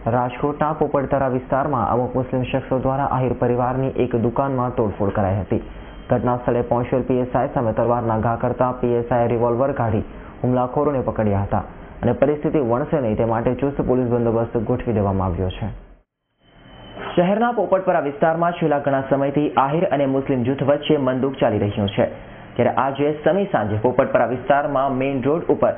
રાજકોટના પોપટતરા વિસ્તારમાં અમુક મુસ્લિમ શખ્સો દ્વારા આહિર પરિવારની એક દુકાનમાં તોડફોડ કરાઈ હતી। ઘટના સ્થળે પહોંચેલ પીએસઆઈ સામે તલવારના ઘા કરતા પીએસઆઈએ રિવોલ્વર કાઢી હુમલાખોરોને પકડ્યા હતા અને પરિસ્થિતિ વણસે નહીં તે માટે ચુસ્ત પોલીસ બંદોબસ્ત ગોઠવી દેવામાં આવ્યો છે। શહેરના પોપટપરા વિસ્તારમાં છેલ્લા ઘણા સમયથી આહિર અને મુસ્લિમ જૂથ વચ્ચે મનદુખ ચાલી રહ્યું છે, ત્યારે આજે સમી સાંજે પોપટપરા વિસ્તારમાં મેઇન રોડ ઉપર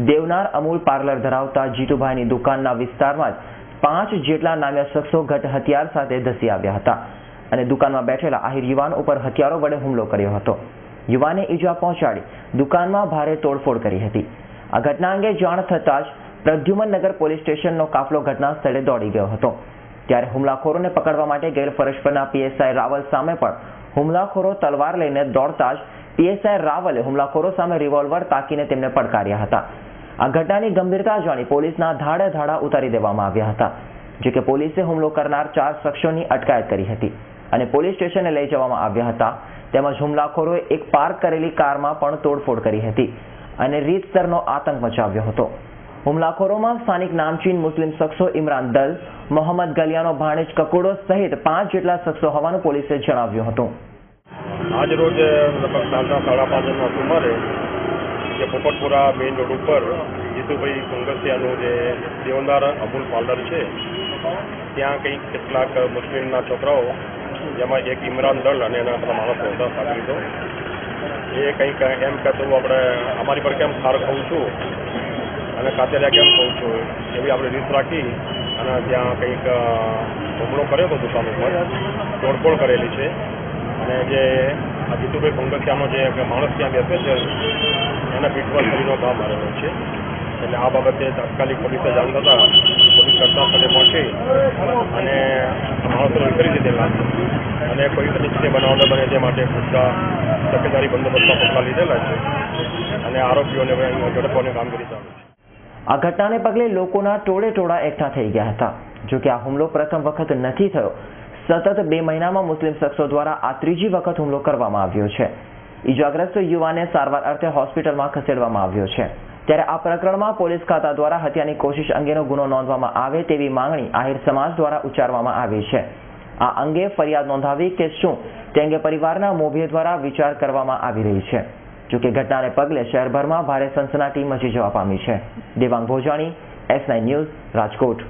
દેવનાર અમૂલ પાર્લર ધરાવતા જીતુભાઈની દુકાનના વિસ્તારમાં જ 5 જેટલા નામ્યા શખ્સો ઘટ હથિયાર સાથે ધસી આવ્યા હતા અને દુકાનમાં બેઠેલા આહિર યુવાન ઉપર હથિયારો વડે હુમલો કર્યો હતો। યુવાને ઈજા પહોંચાડી દુકાનમાં ભારે તોડફોડ કરી હતી। આ ઘટના અંગે જાણ થતાં જ પ્રદ્યુમનનગર પોલીસ સ્ટેશનનો કાફલો ઘટના સ્થળે દોડી ગયો હતો, ત્યારે હુમલાખોરોને પકડવા માટે ગેરફરજ પરના પીએસઆઈ રાવલ સામે પણ હુમલાખોરો તલવાર લઈને દોડતા જ પીએસઆઈ રાવલે હુમલાખોરો સામે રિવોલ્વર તાકીને તેમને પડકાર્યા હતા। આ ઘટનાની ગંભીરતા જાણી પોલીસના ધાડે ધાડા ઉતારી દેવામાં આવ્યા હતા, જોકે પોલીસે હુમલો કરનાર 4 શખ્સોની અટકાયત કરી હતી અને પોલીસ સ્ટેશને લઈ જવામાં આવ્યા હતા। તેમજ હુમલાખોરોએ એક પાર્ક કરેલી કારમાં પણ તોડફોડ કરી હતી અને રીતસરનો આતંક મચાવ્યો હતો। હુમલાખોરોમાં સ્થાનિક નામચીન મુસ્લિમ શખ્સો ઇમરાન દલ, મોહમ્મદ ગલિયાનો ભાણેજ કકુડો સહિત 5 જેટલા શખ્સો હોવાનું પોલીસે જણાવ્યું હતું। આજ રોજ લગભગ સાંજના 5:30 સુમારે જે પોપટપુરા મેઇન રોડ ઉપર જીતુભાઈ કંગસિયાનું જે દેવનાર અમૂલ પાર્લર છે ત્યાં કંઈક કેટલાક મુસ્લિમના છોકરાઓ, જેમાં એક ઇમરાન દલ અને એના બધા માણસો હતા સાગરીતો, એ કંઈક એમ કહેતું આપણે અમારી પર કેમ ખાર ખાઉં છું અને કાતેરિયા કેમ ખાઉં છું એવી આપણે રીત રાખી અને ત્યાં કંઈક હુમલો કર્યો હતો દુકાન ઉપર, તોડફોડ કરેલી છે અને જે આ જીતુભાઈ કંગસિયાનો જે માણસ ત્યાં બેસે છે એના પીઠ પર શરીરનો ઘા મારેલો છે। એટલે આ બાબતે તાત્કાલિક પોલીસે જાણ થતાં પોલીસ ઘટના સ્થળે પહોંચી અને માણસોને કરી દીધેલા અને કોઈ પરિસ્થિતિ બનાવ ન બને તે માટે પૂરતા તકેદારી બંદોબસ્તના પગલાં લીધેલા છે અને આરોપીઓને ઝડપવાની કામગીરી ચાલુ છે। આ ઘટનાને પગલે લોકોના ટોળે એકઠા થઈ ગયા હતા, જોકે આ હુમલો પ્રથમ વખત નથી થયો। સતત 2 મહિનામાં મુસ્લિમ શખ્સો દ્વારા આ ત્રીજી વખત હુમલો કરવામાં આવ્યો છે। ઈજાગ્રસ્ત યુવાનને સારવાર અર્થે હોસ્પિટલમાં ખસેડવામાં આવ્યો છે, ત્યારે આ પ્રકરણમાં પોલીસ ખાતા દ્વારા હત્યાની કોશિશ અંગેનો ગુનો નોંધવામાં આવે તેવી માંગણી આહિર સમાજ દ્વારા ઉચ્ચારવામાં આવી છે। આ અંગે ફરિયાદ નોંધાવી કે શું તે અંગે પરિવારના મોભીઓ દ્વારા વિચાર કરવામાં આવી રહી છે, જોકે ઘટનાને પગલે શહેરભરમાં ભારે સનસનાટી મચી જવા પામી છે। Devang Bhojani, S9 news, Rajkot.